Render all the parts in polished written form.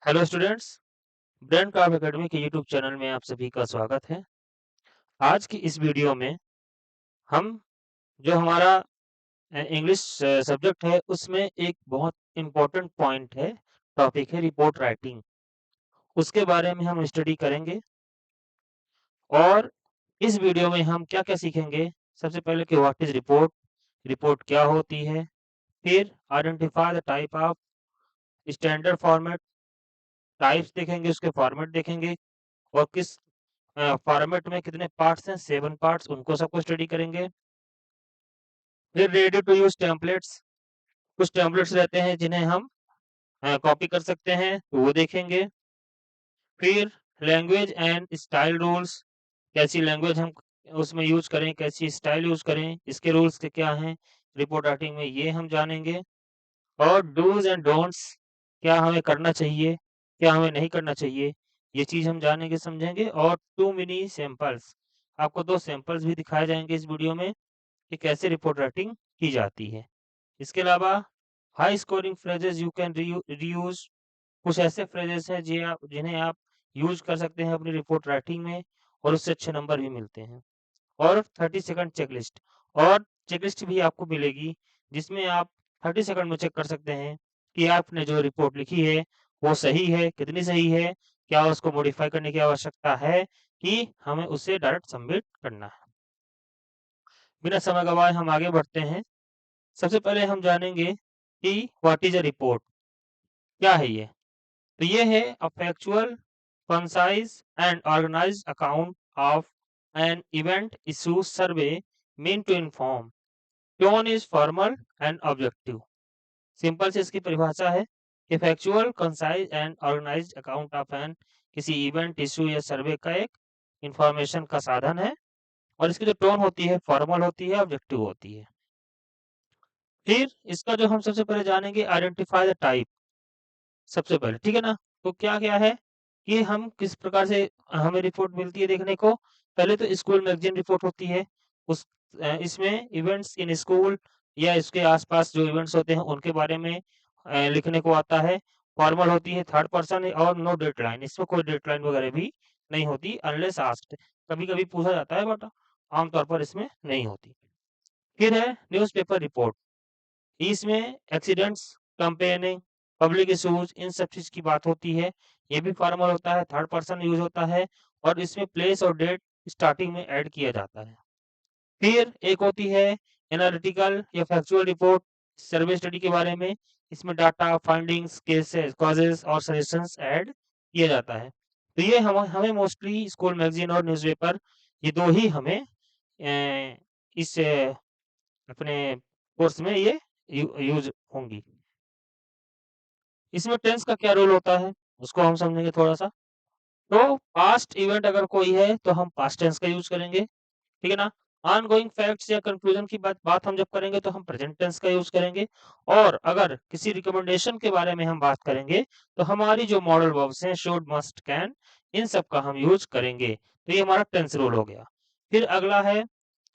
Hello students, brain curve academy के YouTube channel में आप सभी का स्वागत है। आज की इस वीडियो में हम जो हमारा इंग्लिश सब्जेक्ट है उसमें एक बहुत इम्पोर्टेंट पॉइंट है, टॉपिक है रिपोर्ट राइटिंग। उसके बारे में हम स्टडी करेंगे और इस वीडियो में हम क्या-क्या सीखेंगे। सबसे पहले कि व्हाट इज़ रिपोर्ट, रिपोर्ट क्या होती है, फिर identify the type of standard format, types देखेंगे, उसके फॉर्मेट देखेंगे और किस फॉर्मेट में कितने पार्ट्स हैं, 7 पार्ट्स, उनको सबको स्टडी करेंगे। फिर रेडी टू यूज़ टेम्पलेट्स, कुछ टेम्पलेट्स रहते हैं जिन्हें हम कॉपी कर सकते हैं, तो वो देखेंगे। फिर लैंग्वेज एंड स्टाइल रूल्स, कैसी लैंग्वेज हम उसमें यूज़ करें, कैसी स्टाइल यूज़ करें, इसके रूल्स क्या हैं रिपोर्ट राइटिंग में, ये हम जानेंगे। और डूज़ एंड डोंट्स, क्या हमें करना चाहिए, क्या हमें नहीं करना चाहिए, ये चीज़ हम जानेंगे, समझेंगे। और 2 मिनी सैंपल्स, आपको 2 सैंपल्स भी दिखाए जाएँगे इस वीडियो में कि कैसे रिपोर्ट राइटिंग की जाती है। इसके अलावा high scoring phrases you can reuse, कुछ ऐसे फ्रेजेस हैं जिन्हें आप यूज कर सकते हैं अपनी रिपोर्ट राइटिंग में और उससे अच्छे नंबर भी मिलते हैं। और 30 सेकंड चेकलिस्ट, और चेकलिस्ट भी आपको मिलेगी जिसमें आप 30 सेकंड में चेक कर सकते हैं कि आपने जो रिपोर्ट लिखी है वो सही है, कितनी सही है, क्या उसको मॉडिफाई करने की आवश्यकता है कि हमें उसे डायरेक्ट सबमिट करना है। बिना समय गवाए हम आगे बढ़ते हैं। सबसे पहले हम जानेंगे कि व्हाट इज़ अ रिपोर्ट, क्या है ये? तो ये है a factual, concise and organized account of an event, issue, survey mean to inform. Tone is formal and objective. Simple से इसकी परिभाषा है कि factual, concise and organized account of an, किसी इवेंट, इश्यू या सर्वे का एक इन्फॉर्मेशन का साधन है और इसकी जो टोन होती है फॉर्मल होती है, ऑब्जेक्टिव होती है। फिर इसका जो हम सबसे पहले जानेंगे आइडेंटिफाई द टाइप, सबसे पहले, ठीक है ना? तो क्या-क्या है कि हम किस प्रकार से हमें रिपोर्ट मिलती है देखने को। पहले तो स्कूल मैगज़ीन रिपोर्ट होती है। इसमें इवेंट्स इन स्कूल या इसके आस-पास जो इवेंट्स होते हैं उनके बारे में लिखने को आता है। फॉर्मल होती है, थर्ड पर्सन और नो डेडलाइन, इसमें कोई डेडलाइन वगैरह भी नहीं होती अनलेस आस्क्ड। कभी-कभी पूछा जाता है बट आम तौर पर इसमें नहीं होती। फिर है न्यूज़पेपर रिपोर्ट। इसमें एक्सीडेंट्स, कैम्पेनिंग, पब्लिक इश्यूज, इन सब चीज़ की बात होती है। ये भी फॉर्मल होता है, थर्ड पर्सन यूज़ होता है और इसमें प्लेस और डेट स्टार्टिंग में ऐड किया जाता है। फिर एक होती है एनालिटिकल या फैक्चुअल रिपोर्ट, सर्वे स्टडी के बारे में। इसमें डाटा, फाइंडिंग्स, केसेस, कॉजेस और सजेशंस ऐड किया जाता है। तो ये हम हमें मोस्टली स्कूल मैगज़ीन और न्यूज़पेपर, ये 2 ही हमें इस अपने कोर्स में ये यूज़ होंगी। इसमें टेंस का क्या रोल होता है, उसको हम समझेंगे थोड़ा-सा। तो पास्ट इवेंट अगर कोई है, तो हम पास्ट टेंस का यूज़ करेंगे, ठीक है ना? ऑनगोइंग फैक्ट्स या कन्क्लूजन की बात हम जब करेंगे, तो हम प्रेजेंट टेंस का यूज़ करेंगे। और अगर किसी रिकमेंडेशन के बारे में हम बात करेंगे, तो हमारी जो मॉडल वर्ब्स हैं शुड, मस्ट, कैन, इन सब का हम यूज़ करेंगे। तो ये हमारा टेंस रोल हो गया। फिर अगला है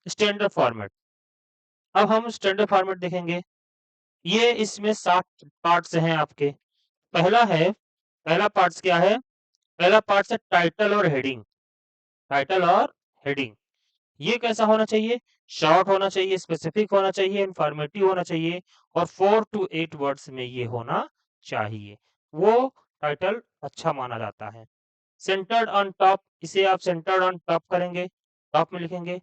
स्टैंडर्ड फॉर्मेट। अब हम स्टैंडर्ड फॉर्मेट देखेंगे। ये इसमें 7 पार्ट्स हैं आपके। पहला पार्ट्स क्या है? पहला पार्ट्स है टाइटल और हेडिंग। टाइटल और हेडिंग, ये कैसा होना चाहिए? शॉर्ट होना चाहिए, स्पेसिफिक होना चाहिए, इन्फॉर्मेटिव होना चाहिए और 4 टू 8 वर्ड्स में ये होना चाहिए। वो टाइटल अच्छा माना जाता है। सेंटर्ड ऑन टॉप, इसे आप सेंटर्ड ऑन टॉप करेंगे, टॉप में लिखेंगे।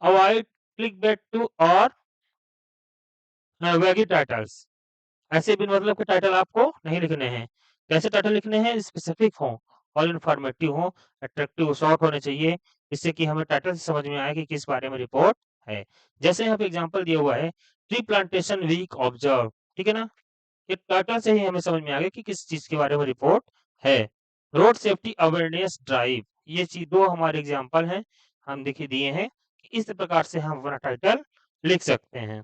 अवॉइड क्लिकबेट टू और वैगी टाइटल्स, ऐसे बिन मतलब के टाइटल आपको नहीं लिखने हैं। कैसे टाइटल लिखने हैं? स्पेसिफिक हों और इन्फॉर्मेटिव हों, अट्रैक्टिव, शॉर्ट होने चाहिए, जिससे कि हमें टाइटल से समझ में आए कि किस बारे में रिपोर्ट है। जैसे यहाँ पे एग्जांपल दिया हुआ है, ट्री प्लांटेशन वीक ऑब्जर्व, ठीक है ना? ये टाइटल से ही हमें समझ में आ गया कि किस चीज़ के बारे में रिपोर्ट है। रोड सेफ्टी अवेयरनेस ड्राइव, ये चीज़ 2 हमारे एग्जांपल हैं, हम देखिए दिए हैं। कि इस प्रकार से हम अपना टाइटल लिख सकते हैं।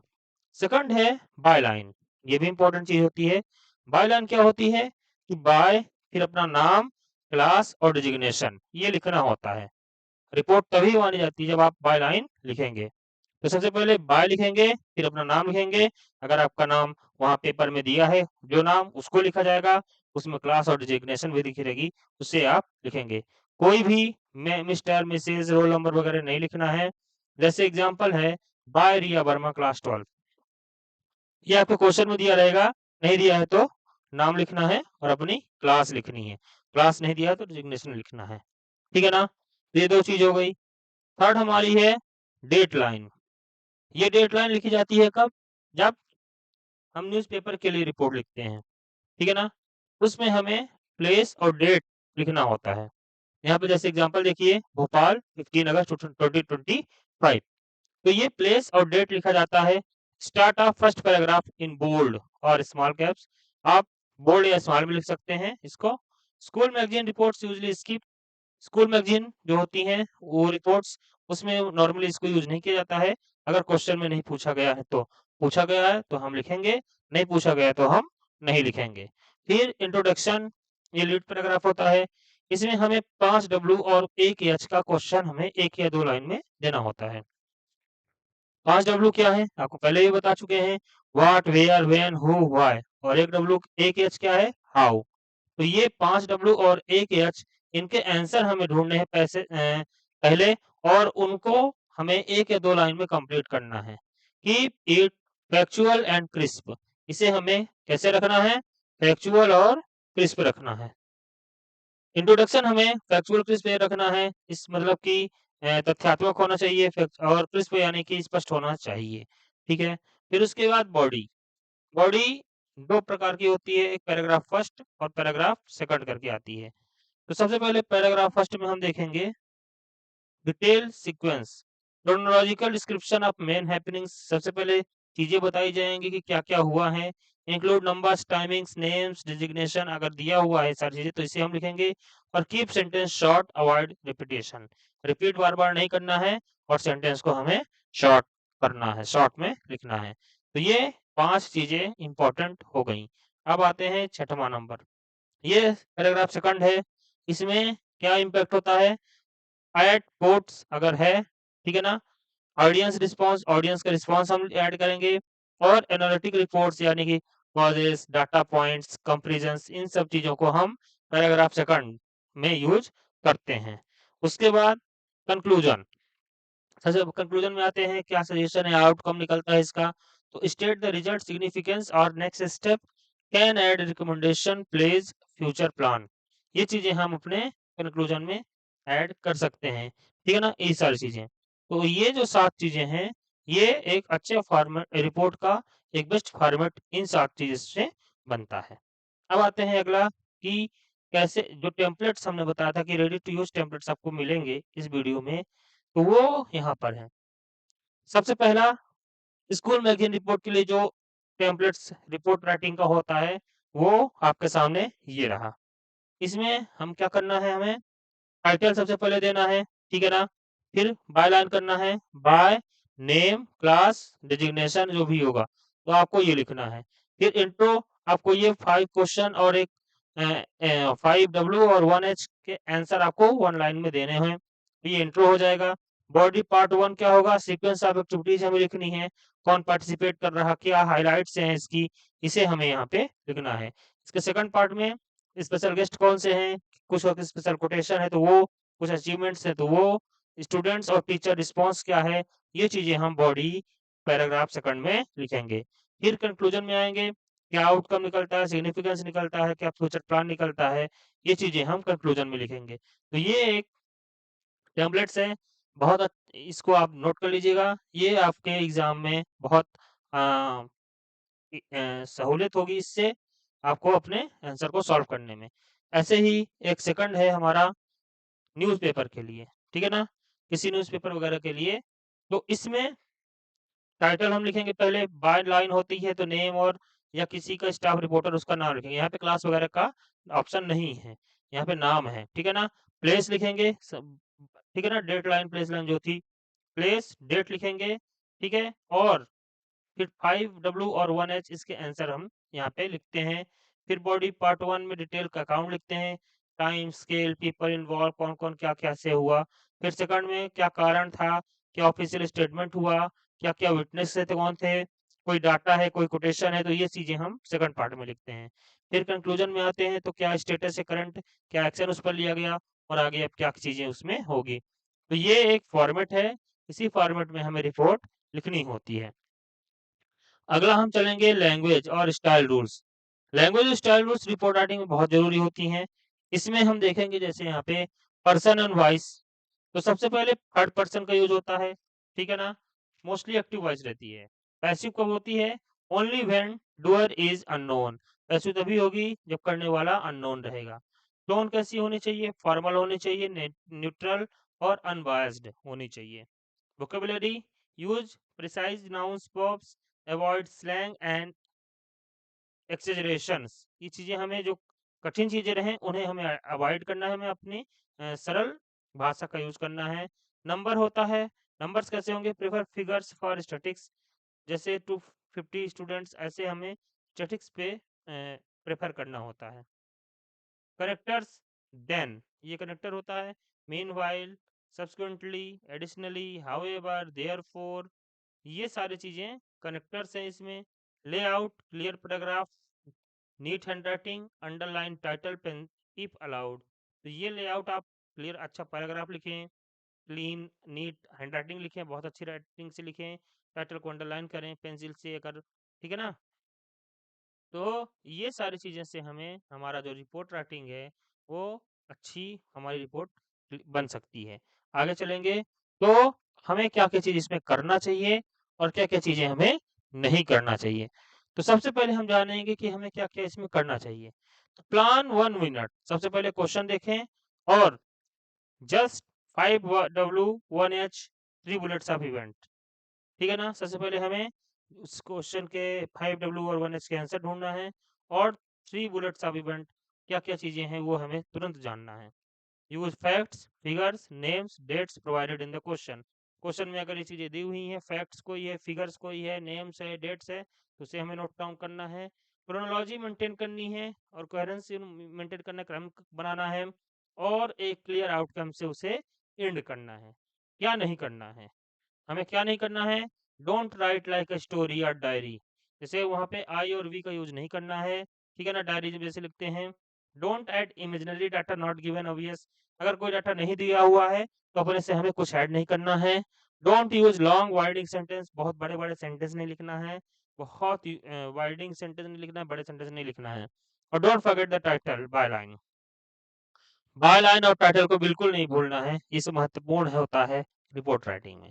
सेकंड है बायलाइन, ये भी इंपॉर्टेंट चीज़ होती है। बायलाइन क्या होती है कि बाय, फिर अपना नाम, क्लास और डेजिग्नेशन, ये लिखना होता है। रिपोर्ट तभी मानी जाती है जब आप बायलाइन लिखेंगे। तो सबसे पहले बाय लिखेंगे, फिर अपना नाम लिखेंगे। अगर आपका नाम वहाँ पेपर में दिया है, जो नाम उसको लिखा जाएगा। उसमें क्लास और डिजिग्नेशन भी दिखी रहेगी, उसे आप लिखेंगे। कोई भी मिस्टर, मिसेज़, रोल नंबर वगैरह नहीं लिखना है। जैसे एग्ज़ाम्पल है, बाय रिया वर्मा क्लास 12। ये आपको क्वेश्चन में दिया रहेगा, नहीं दिया है तो नाम लिखना है और अपनी क्लास लिखनी है। क्लास नहीं दिया है तो डिजिग्नेशन लिखना है। ठीक है ना? तो ये 2 चीज़ हो गई। थर्ड हमारी है डेट लाइन। ये डेट लाइन लिखी जाती है कब? जब हम न्यूज़पेपर के लिए रिपोर्ट लिखते हैं। ठीक है ना? उसमें हमें प्लेस और डेट लिखना होता है। यहाँ पे जैसे एग्ज़ाम्पल देखिए, भोपाल 15 अगस्त 2025। तो ये प्लेस और डेट लिखा जाता है। Start of first paragraph in bold और स्मॉल कैप्स। आप बोल्ड या स्मॉल में लिख सकते हैं इसको। School magazine reports usually skip. School magazine जो होती हैं वो रिपोर्ट्स, उसमें नॉर्मली इसको यूज़ नहीं किया जाता है। अगर क्वेश्चन में नहीं पूछा गया है तो, पूछा गया है तो हम लिखेंगे, नहीं पूछा गया है तो हम नहीं लिखेंगे। फिर इंट्रोडक्शन, ये लीड पैराग्राफ होता है। इसमें हमें 5 डब्ल्यू और 1 एच का क्वेश्चन हमें 1 या 2 लाइन में देना होता है। 5 डब्ल्यू क्या है? आपको पहले ही बता चुके हैं, what, where, when, who, why. और 1 एच क्या है? हाउ। तो ये 5 डब्ल्यू और 1 एच, इनके आंसर हमें ढूँढने हैं पहले, और उनको हमें 1 या 2 लाइन में कंप्लीट करना है। Keep it factual and crisp. इसे हमें कैसे रखना है? फैक्चुअल और क्रिस्प रखना है। इंट्रोडक्शन हमें फैक्चुअल क्रिस्प रखना है। इस मतलब कि तथ्यात्मक होना चाहिए, और क्रिस्प यानी कि स्पष्ट होना चाहिए। ठीक है? फिर उसके बाद बॉडी। बॉडी 2 प्रकार की होती है, एक पैराग्राफ फर्स्ट और पैराग्राफ सेकंड करके आती है। तो सबसे पहले पैराग्राफ फर्स्ट में हम देखेंगे detail sequence, chronological description of main happenings. सबसे पहले चीजें बताई जाएंगी कि क्या-क्या हुआ है। Include numbers, timings, names, designation, अगर दिया हुआ है सारी चीजें तो इसे हम लिखेंगे। और keep sentence short, avoid repetition. Repeat बार-बार नहीं करना है और सेंटेंस को हमें शॉर्ट करना है, शॉर्ट में लिखना है। तो ये 5 चीजें इंपॉर्टेंट हो गई। अब आते हैं 6वां नंबर। ये पैराग्राफ सेकंड है। इसमें क्या इम्पैक्ट होता है? ऐड कोट्स अगर है, ठीक है ना? ऑडियंस रिस्पॉन्स, ऑडियंस का रिस्पॉन्स हम ऐड करेंगे। और एनालिटिक रिपोर्ट्स यानी कि कॉजेस, डाटा पॉइंट्स, कंपैरिजंस, इन सब चीज़ों को हम पैराग्राफ सेकंड में यूज़ करते हैं। उसके बाद कंक्लूजन। सबसे कंक्लूजन में आते हैं, क्या सजेशन है, आउटकम निकलता है इसका। तो स्टेट द रिजल्ट, सिग्निफिकेंस और next step, can add recommendation, place, future plan. ये चीजें हम अपने कंक्लूजन में ऐड कर सकते हैं। ठीक है ना? ये सारी चीजें। तो ये जो 7 चीजें हैं, ये एक अच्छे फॉर्मेट रिपोर्ट का एक बेस्ट फॉर्मेट इन 7 चीजों से बनता है। अब आते हैं अगला कि कैसे, जो टेम्पलेट्स हमने बताया था कि रेडी टू यूज टेम्पलेट्स आपको मिलेंगे इस वीडियो में, तो वो यहाँ पर है। सबसे पहला, स्कूल मैगज़ीन रिपोर्ट के लिए जो टेम्पलेट्स रिपोर्ट राइटिंग का होता है, वो आपके सामने ये रहा। इसमें हम क्या करना है, हमें टाइटल सबसे पहले देना है, ठीक है ना? फिर बाय लाइन करना है, बाय नेम, क्लास, डेजिग्नेशन जो भी होगा, तो आपको ये लिखना है। फिर इंट्रो, आपको ये 5 क्वेश्चन और एक 5 डब्ल्यू और 1 एच के आंसर आपको 1 लाइन में देने हैं। तो ये इंट्रो हो जाएगा। बॉडी पार्ट 1 क्या होगा? सीक्वेंस ऑफ एक्टिविटीज़ हमें लिखनी है। कौन पार्टिसिपेट कर रहा, क्या हाइलाइट्स हैं इसकी, इसे हमें यहाँ पे लिखना है। इसके सेकंड पार्ट में स्पेशल गेस्ट कौन से हैं, कुछ स्पेशल कोटेशन है तो वो, कुछ अचीवमेंट्स है तो वो, स्टूडेंट्स और टीचर रिस्पॉन्स क्या है, ये चीजें हम बॉडी पैराग्राफ सेकंड में लिखेंगे। फिर कंक्लूजन में आएंगे, क्या आउटकम निकलता है, सिग्निफिकेंस निकलता है, क्या फ्यूचर प्लान निकलता है, ये चीजें हम कंक्लूजन में लिखेंगे। तो ये एक टेम्पलेट्स है, इसको आप नोट कर लीजिएगा। ये आपके एग्जाम में बहुत सहूलियत होगी इससे आपको अपने आंसर को सॉल्व करने में। ऐसे ही एक सेकंड है हमारा न्यूज़पेपर के लिए, ठीक है ना? किसी न्यूज़पेपर वगैरह के लिए, तो इसमें टाइटल हम लिखेंगे पहले, बाय लाइन होती है तो नेम और या किसी का स्टाफ रिपोर्टर उसका नाम लिखेंगे। यहाँ पे क्लास वगैरह का ऑप्शन नहीं है, यहाँ पे नाम है, ठीक है ना? प्लेस लिखेंगे सब, ठीक है ना? डेट लाइन, प्लेस लाइन जो थी, प्लेस, डेट लिखेंगे, ठीक है? और फिर 5 डब्ल्यू और 1 एच इसके आंसर हम यहाँ पे लिखते हैं। फिर बॉडी पार्ट 1 में डिटेल का अकाउंट लिखते हैं, टाइम, स्केल, पीपल इन्वॉल्व, कौन-कौन क्या-क्या से हुआ। फिर सेकंड में क्या कारण था, क्या ऑफिशियल स्टेटमेंट हुआ, क्या-क्या विटनेस थे, कौन थे, कोई डाटा है, कोई कोटेशन है, तो ये चीज़ें हम सेकंड पार्ट में लिखते हैं। फिर कंक्लूजन में आते हैं तो क्या स्टेटस है करंट, क्या एक्शन उस पर लिया गया और आगे अब क्या चीजें उसमें होगी। तो ये एक फॉर्मेट है, इसी फॉर्मेट में हमें रिपोर्ट लिखनी होती है। अगला हम चलेंगे लैंग्वेज और स्टाइल रूल्स। लैंग्वेज और स्टाइल रूल्स रिपोर्ट राइटिंग में बहुत जरूरी होती हैं। इसमें हम देखेंगे जैसे यहाँ पे पर्सन एंड वॉइस, तो सबसे पहले थर्ड पर्सन का यूज होता है, ठीक है ना। मोस्टली एक्टिव वॉइस रहती है। पैसिव कब होती है, only when doer is unknown. Passive तभी होगी जब करने वाला अननोन रहेगा। टोन कैसी होनी चाहिए, फॉर्मल होनी चाहिए, न्यूट्रल और अनबायस्ड होनी चाहिए। Vocabulary, use precise nouns verbs, avoid slang and exaggerations. ये चीजें हमें जो कठिन चीजें रहें उन्हें हमें अवॉइड करना है, हमें अपनी सरल भाषा का यूज करना है। नंबर होता है, नंबर्स कैसे होंगे, प्रेफर फिगर्स फॉर स्टैटिक्स, जैसे 250 स्टूडेंट्स, ऐसे हमें स्टैटिक्स पे प्रेफर करना होता है। करेक्टर्स, देन ये कनेक्टर होता है, meanwhile, subsequently, additionally, however, therefore, ये सारी चीजें कनेक्टर्स हैं इसमें। Layout, clear paragraph, neat handwriting, underline title pen if allowed. तो ये लेआउट आप क्लियर अच्छा पैराग्राफ लिखें, क्लीन नीट हैंडराइटिंग लिखें, बहुत अच्छी राइटिंग से लिखें, टाइटल को अंडरलाइन करें पेंसिल से अगर, ठीक है ना। तो ये सारी चीज़ें से हमें हमारा जो रिपोर्ट राइटिंग है वो अच्छी हमारी रिपोर्ट बन सकती है। आगे चलेंगे तो हमें क्या-क्या चीज़ इसमें करना चाहिए और क्या-क्या चीज़ें हमें नहीं करना चाहिए। तो सबसे पहले हम जानेंगे कि हमें क्या-क्या इसमें करना चाहिए। तो प्लान 1 मिनट, सबसे पहले क्वेश्चन देखें और just 5W1H 3 bullets of event, ठीक है ना। सबसे पहले हमें उस क्वेश्चन के 5W और 1H के आंसर ढूंढना है और 3 बुलेट्स ऑफ इवेंट क्या क्या चीजें हैं वो हमें तुरंत जानना है। Use facts, figures, names, dates provided in the question. Question में अगर ये चीजें दी हुई हैं, फैक्ट्स कोई है, फिगर्स कोई है, नेम्स है, डेट्स है, तो उसे हमें नोट डाउन करना है। क्रोनोलॉजी मेंटेन करनी है और कोहेरेंसी मेंटेन करना, क्रम बनाना है और एक क्लियर आउटकम से उसे एंड करना है। क्या नहीं करना है, हमें क्या नहीं करना है, don't write like a story और डायरी, जैसे वहां पे आई और वी का यूज नहीं करना है, ठीक है ना। डायरी जैसे लिखते हैं। Don't add imaginary data not given obvious, अगर कोई डाटा नहीं दिया हुआ है तो अपने से हमें कुछ ऐड नहीं करना है। डोंट यूज लॉन्ग वाइडिंग सेंटेंस, बहुत बड़े बड़े सेंटेंस नहीं लिखना है, बहुत वाइडिंग सेंटेंस नहीं लिखना है, बड़े सेंटेंस नहीं लिखना है। और don't forget the title by line, by line और टाइटल को बिल्कुल नहीं भूलना है, ये महत्वपूर्ण होता है रिपोर्ट राइटिंग में।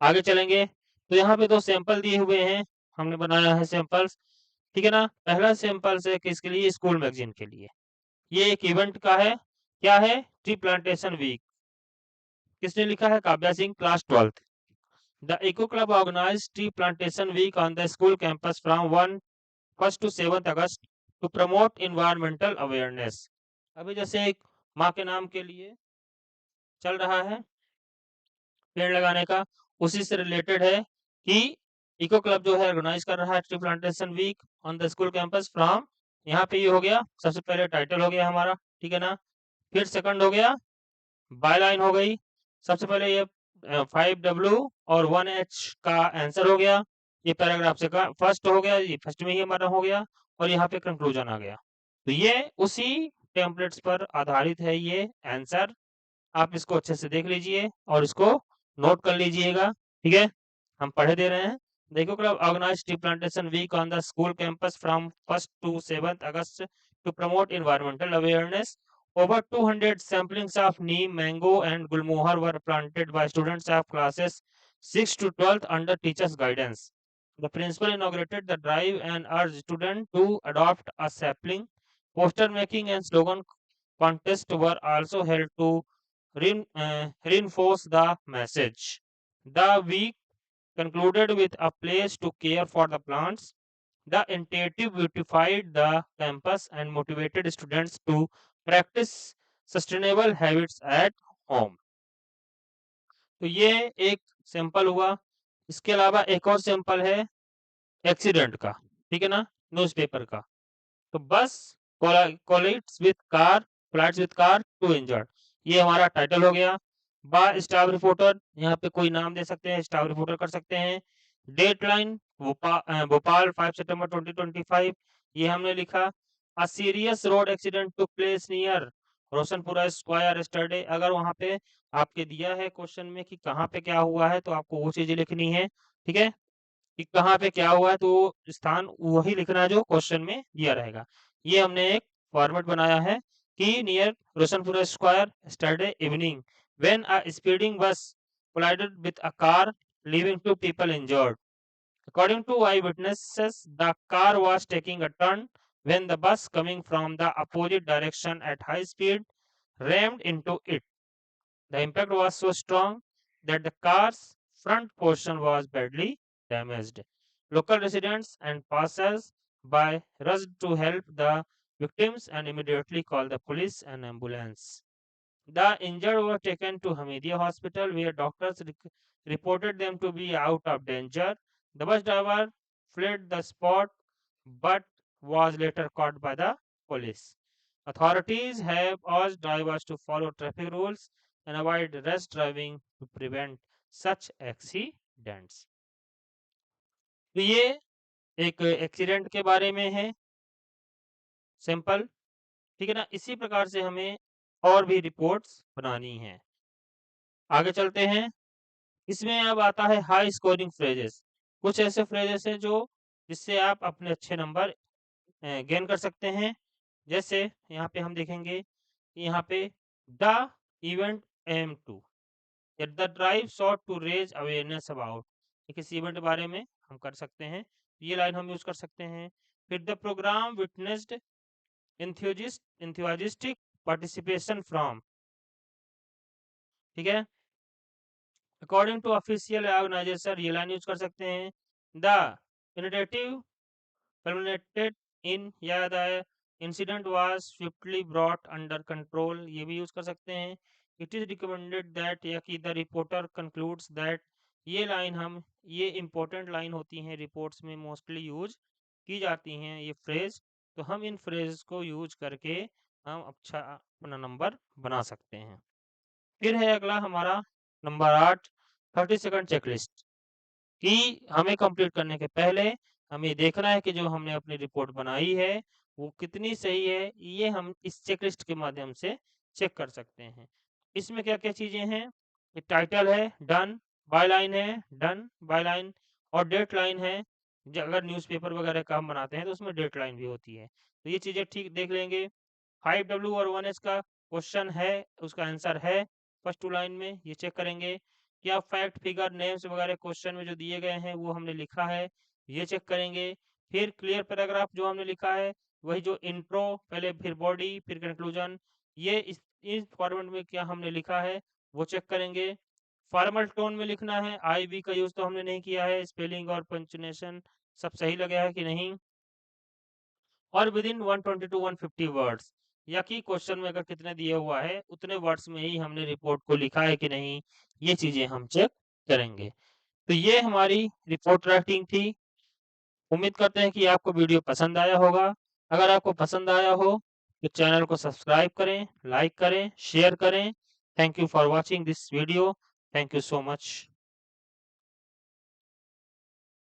आगे चलेंगे तो यहाँ पे दो सैंपल दिए हुए हैं, हमने बनाया है सैंपल्स, ठीक है ना। पहला सैंपल है किसके लिए, स्कूल मैगजीन के लिए। ये एक इवेंट का है, क्या है, ट्री प्लांटेशन वीक। किसने लिखा है, Kavya Singh, class 12th। The eco club organize tree plantation week on the school campus from 1st to 7th August to promote environmental awareness. अभी जैसे एक माँ के नाम के लिए चल रहा है पेड़ लगाने का, उसी से रिलेटेड है कि इको क्लब जो है ऑर्गेनाइज कर रहा है tree plantation week on the school campus from, यहाँ पे ये हो गया सबसे पहले टाइटल हो गया हमारा, ठीक है ना। फिर सेकंड हो गया बायलाइन हो गई, सबसे पहले ये 5W और 1H का आंसर हो गया, ये पैराग्राफ से का फर्स्ट हो गया, ये फर्स्ट में ही हमारा हो गया और यहाँ पे कंक्लूजन आ गया। तो ये उसी टेम्पलेट्स पर आधारित है ये आंसर, आप इसको अच्छे से देख लीजिए और इसको नोट कर लीजिएगा, ठीक है। हम पढ़े दे रहे हैं। देखो club organize tree plantation week on the school campus from 1st to 7th August to promote environmental awareness. Over 200 samplings of neem, mango, and gulmohar were planted by students of classes 6 to 12th under teachers' guidance. The principal inaugurated the drive and urged students to adopt a sapling. Poster making and slogan contests were also held to reinforce the message. The week concluded with a place to care for the plants. The initiative beautified the campus and motivated students to practice sustainable habits at home. तो ये एक sample हुआ। इसके अलावा एक और sample है accident का, ठीक है ना, न्यूज़पेपर का। तो bus collides with car, flights with car, 2 injured, ये हमारा टाइटल हो गया। बाय स्टाफ रिपोर्टर, यहाँ पे कोई नाम दे सकते हैं, स्टाफ रिपोर्टर कर सकते हैं। डेडलाइन भोपाल 5 सितंबर 2025, ये हमने लिखा। A serious road accident took place near Roshanpura square yesterday. अगर वहां पे आपके दिया है क्वेश्चन में कि कहाँ पे क्या हुआ है तो आपको वो चीजें लिखनी है, ठीक है, कि कहाँ पे क्या हुआ है तो स्थान वही लिखना है जो क्वेश्चन में दिया रहेगा। ये हमने एक फॉर्मेट बनाया है कि near Roshanpura square yesterday evening when a speeding बस collided with a car, leaving 2 people injured. According to eyewitnesses, the car was taking a turn when the bus coming from the opposite direction at high speed rammed into it. The impact was so strong that the car's front portion was badly damaged. Local residents and passers-by rushed to help the victims and immediately called the police and ambulance. The injured were taken to Hamidia Hospital, where doctors reported them to be out of danger. The bus driver fled the spot but was later caught by the police. Authorities have urged drivers to follow traffic rules and avoid rash driving to prevent such accidents. तो ये एक accident के बारे में है, simple, ठीक है ना। इसी प्रकार से हमें और भी रिपोर्ट्स बनानी है। आगे चलते हैं। इसमें अब आता है हाई स्कोरिंग फ्रेजेस। कुछ ऐसे फ्रेजेस हैं जो जिससे आप अपने अच्छे नंबर गेन कर सकते हैं। जैसे यहाँ पे हम देखेंगे कि यहाँ पे the event aim to the drive sought to raise awareness about, किसी इवेंट के बारे में हम कर सकते हैं, ये लाइन हम यूज कर सकते हैं। फिर the program witnessed enthusiastic participation from, ठीक है, अकॉर्डिंग टू ऑफिशियल ऑर्गेनाइजेशन, ये लाइन यूज कर सकते हैं। द इनिशिएटिव culminated in, या the incident was swiftly brought under control, ये भी यूज कर सकते हैं। इट इज रिकमेंडेड दैट, या कि द रिपोर्टर कंक्लूड्स दैट, ये लाइन हम, ये इंपॉर्टेंट लाइन होती हैं रिपोर्ट्स में मोस्टली यूज की जाती हैं ये फ्रेज, तो हम इन फ्रेज को यूज करके हम अच्छा अपना नंबर बना सकते हैं। फिर है अगला हमारा नंबर 8, 30 सेकंड चेकलिस्ट, कि हमें कंप्लीट करने के पहले हमें देखना है कि जो हमने अपनी रिपोर्ट बनाई है वो कितनी सही है। ये हम इस चेकलिस्ट के माध्यम से चेक कर सकते हैं। इसमें क्या क्या चीजें हैं, ये टाइटल है डन, बाय लाइन है डन बाय लाइन, और डेट लाइन है। अगर न्यूज़पेपर वगैरह का हम बनाते हैं तो उसमें डेट लाइन भी होती है, तो ये चीजें ठीक देख लेंगे। 5W और 1S का क्वेश्चन है, उसका आंसर है फर्स्ट 2 लाइन में, ये चेक करेंगे। क्या फैक्ट फिगर नेम्स वगैरह क्वेश्चन में जो दिए गए हैं वो हमने लिखा है, ये चेक करेंगे। फिर क्लियर पैराग्राफ जो हमने लिखा है, वही जो इंट्रो पहले फिर बॉडी फिर कंक्लूजन, ये इस फॉर्मेट में क्या हमने लिखा है वो चेक करेंगे। फॉर्मल टोन में लिखना है, आई वी का यूज तो हमने नहीं किया है, स्पेलिंग और पंक्चुएशन सब सही लगा है कि नहीं, और विद इन 120 टू 150 वर्ड्स, या कि क्वेश्चन में अगर कितने दिए हुआ है उतने वर्ड्स में ही हमने रिपोर्ट को लिखा है कि नहीं, ये चीजें हम चेक करेंगे। तो ये हमारी रिपोर्ट राइटिंग थी। उम्मीद करते हैं कि आपको वीडियो पसंद आया होगा। अगर आपको पसंद आया हो तो चैनल को सब्सक्राइब करें, लाइक करें, शेयर करें। Thank you for watching this video. Thank you so much.